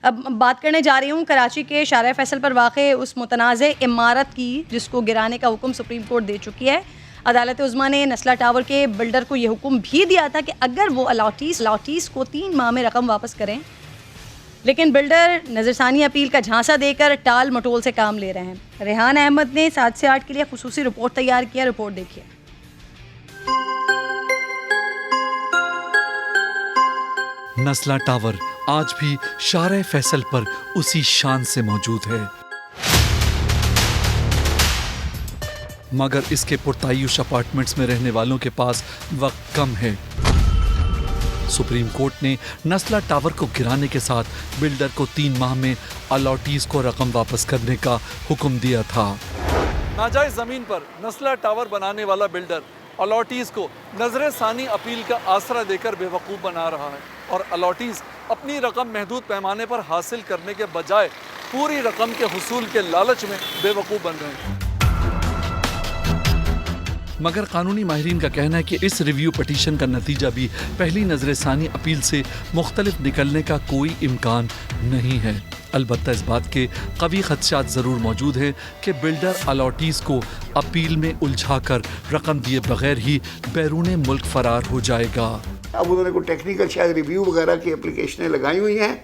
اب بات کرنے جا رہی ہوں کراچی کے شارع فیصل پر واقع اس متنازع عمارت کی جس کو گرانے کا حکم سپریم کورٹ دے چکی ہے. عدالت عظمیٰ نے نسلہ ٹاور کے بلڈر کو یہ حکم بھی دیا تھا کہ اگر وہ الاٹیز کو 3 ماہ میں رقم واپس کریں، لیکن بلڈر نظر ثانی اپیل کا جھانسا دے کر ٹال مٹول سے کام لے رہے ہیں. ریحان احمد نے 7 سے 8 کے لیے خصوصی رپورٹ تیار کیا. رپورٹ دیکھیے. نسلہ ٹاور آج بھی شارع فیصل پر اسی شان سے موجود ہے، مگر اس کے پرتعیش اپارٹمنٹس میں رہنے والوں کے پاس وقت کم ہے. سپریم کورٹ نے نسلہ ٹاور کو گرانے کے ساتھ بلڈر کو 3 ماہ میں الاٹیز کو رقم واپس کرنے کا حکم دیا تھا. ناجائز زمین پر نسلہ ٹاور بنانے والا بلڈر الاٹیز کو نظر ثانی اپیل کا آسرا دے کر بے وقوف بنا رہا ہے، اور الاٹیز اپنی رقم محدود پیمانے پر حاصل کرنے کے بجائے پوری رقم کے حصول کے لالچ میں بے وقوف بن رہے ہیں. مگر قانونی ماہرین کا کہنا ہے کہ اس ریویو پٹیشن کا نتیجہ بھی پہلی نظر ثانی اپیل سے مختلف نکلنے کا کوئی امکان نہیں ہے. البتہ اس بات کے قوی خدشات ضرور موجود ہیں کہ بلڈر الاٹیز کو اپیل میں الجھا کر رقم دیے بغیر ہی بیرون ملک فرار ہو جائے گا. اب انہوں نے کوئی ٹیکنیکل شاید ریویو وغیرہ کی اپلیکیشنیں لگائی ہوئی ہیں،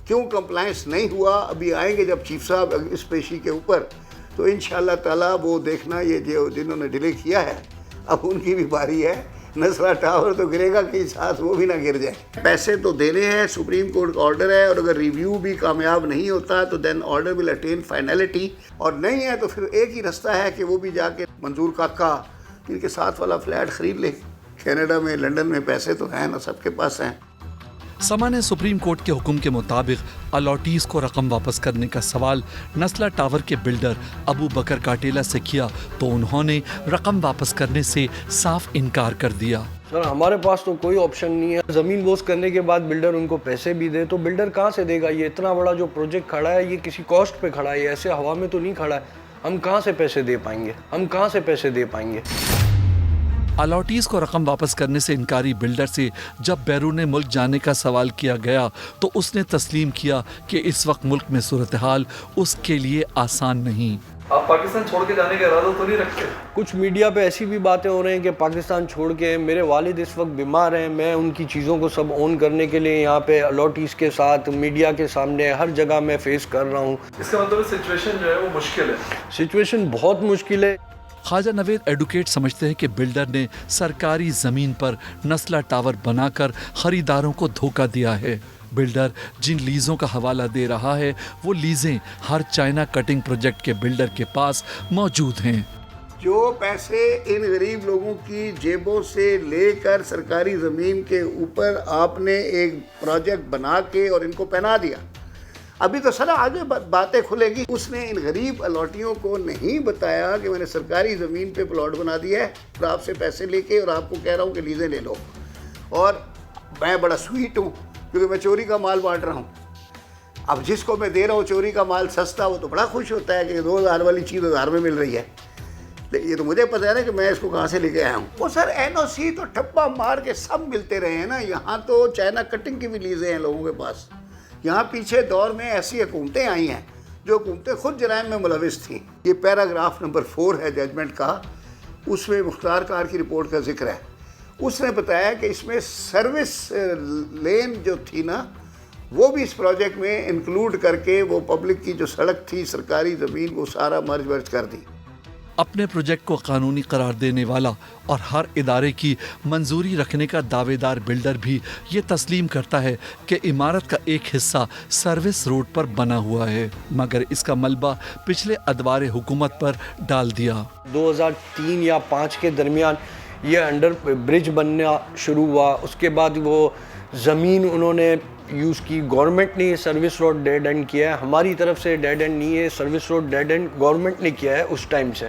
کیوں کمپلائنس نہیں ہوا ابھی آئیں گے جب چیف صاحب اس پیشی کے اوپر، تو انشاءاللہ تعالیٰ وہ دیکھنا یہ جو جنہوں نے ڈیلے کیا ہے اب ان کی بھی باری ہے. نسلہ ٹاور تو گرے گا کہ ساتھ وہ بھی نہ گر جائے. پیسے تو دینے ہیں، سپریم کورٹ کا آرڈر ہے، اور اگر ریویو بھی کامیاب نہیں ہوتا تو than order will eighteen finality, اور نہیں ہے تو پھر ایک ہی رستہ ہے کہ وہ بھی جا کے منظور کاکا ان کے ساتھ والا فلیٹ خرید لے. کینیڈا میں لنڈن میں پیسے تو ہیں نا، سب کے پاس ہیں. سما نے سپریم کورٹ کے حکم کے مطابق الاٹیز کو رقم واپس کرنے کا سوال نسلہ ٹاور کے بلڈر ابو بکر کاٹیلا سے کیا تو انہوں نے رقم واپس کرنے سے صاف انکار کر دیا. سر ہمارے پاس تو کوئی آپشن نہیں ہے. زمین بوس کرنے کے بعد بلڈر ان کو پیسے بھی دے تو بلڈر کہاں سے دے گا؟ یہ اتنا بڑا جو پروجیکٹ کھڑا ہے یہ کسی کاسٹ پہ کھڑا ہے، یہ ایسے ہوا میں تو نہیں کھڑا ہے. ہم کہاں سے پیسے دے پائیں گے؟ الاٹیز کو رقم واپس کرنے سے انکاری بلڈر سے جب بیرون ملک جانے کا سوال کیا گیا تو اس نے تسلیم کیا کہ اس وقت ملک میں صورتحال اس کے لیے آسان نہیں. آپ پاکستان چھوڑ کے جانے کا ارادہ تو نہیں رکھتے؟ کچھ میڈیا پہ ایسی بھی باتیں ہو رہی ہیں کہ پاکستان چھوڑ کے، میرے والد اس وقت بیمار ہیں، میں ان کی چیزوں کو سب اون کرنے کے لیے یہاں پہ الاٹیز کے ساتھ میڈیا کے سامنے ہر جگہ میں فیس کر رہا ہوں. اس کا مطلب سچویشن جو ہے وہ مشکل ہے. سچویشن بہت مشکل ہے. خواجہ نوید ایڈوکیٹ سمجھتے ہیں کہ بلڈر نے سرکاری زمین پر نسلہ ٹاور بنا کر خریداروں کو دھوکہ دیا ہے. بلڈر جن لیزوں کا حوالہ دے رہا ہے وہ لیزیں ہر چائنا کٹنگ پروجیکٹ کے بلڈر کے پاس موجود ہیں. جو پیسے ان غریب لوگوں کی جیبوں سے لے کر سرکاری زمین کے اوپر آپ نے ایک پروجیکٹ بنا کے اور ان کو پہنا دیا، ابھی تو سر آگے باتیں کھلے گی. اس نے ان غریب الاٹیوں کو نہیں بتایا کہ میں نے سرکاری زمین پہ پلاٹ بنا دیا ہے اور آپ سے پیسے لے کے اور آپ کو کہہ رہا ہوں کہ لیزیں لے لو، اور میں بڑا سویٹ ہوں کیونکہ میں چوری کا مال بانٹ رہا ہوں. اب جس کو میں دے رہا ہوں چوری کا مال سستا، وہ تو بڑا خوش ہوتا ہے کہ 2000 والی چیز 1000 میں مل رہی ہے. یہ تو مجھے پتہ ہے نا کہ میں اس کو کہاں سے لے کے آیا ہوں. وہ سر NOC تو ٹھپا مار کے سب ملتے رہے ہیں نا. یہاں تو چائنا کٹنگ کی بھی لیزیں ہیں لوگوں کے پاس. یہاں پیچھے دور میں ایسی حکومتیں آئی ہیں جو حکومتیں خود جرائم میں ملوث تھیں. یہ پیراگراف نمبر 4 ہے ججمنٹ کا، اس میں مختار کار کی رپورٹ کا ذکر ہے. اس نے بتایا کہ اس میں سروس لین جو تھی نا وہ بھی اس پروجیکٹ میں انکلوڈ کر کے وہ پبلک کی جو سڑک تھی سرکاری زمین وہ سارا مرج ورج کر دی. اپنے پروجیکٹ کو قانونی قرار دینے والا اور ہر ادارے کی منظوری رکھنے کا دعوے دار بلڈر بھی یہ تسلیم کرتا ہے کہ عمارت کا ایک حصہ سروس روڈ پر بنا ہوا ہے، مگر اس کا ملبہ پچھلے ادوار حکومت پر ڈال دیا. 2003 یا 2005 کے درمیان یہ انڈر برج بننا شروع ہوا. اس کے بعد وہ زمین انہوں نے یوز کی. گورنمنٹ نے یہ سروس روڈ ڈیڈ اینڈ کیا ہے، ہماری طرف سے ڈیڈ اینڈ نہیں ہے. Service road dead end government نے کیا ہے اس ٹائم سے.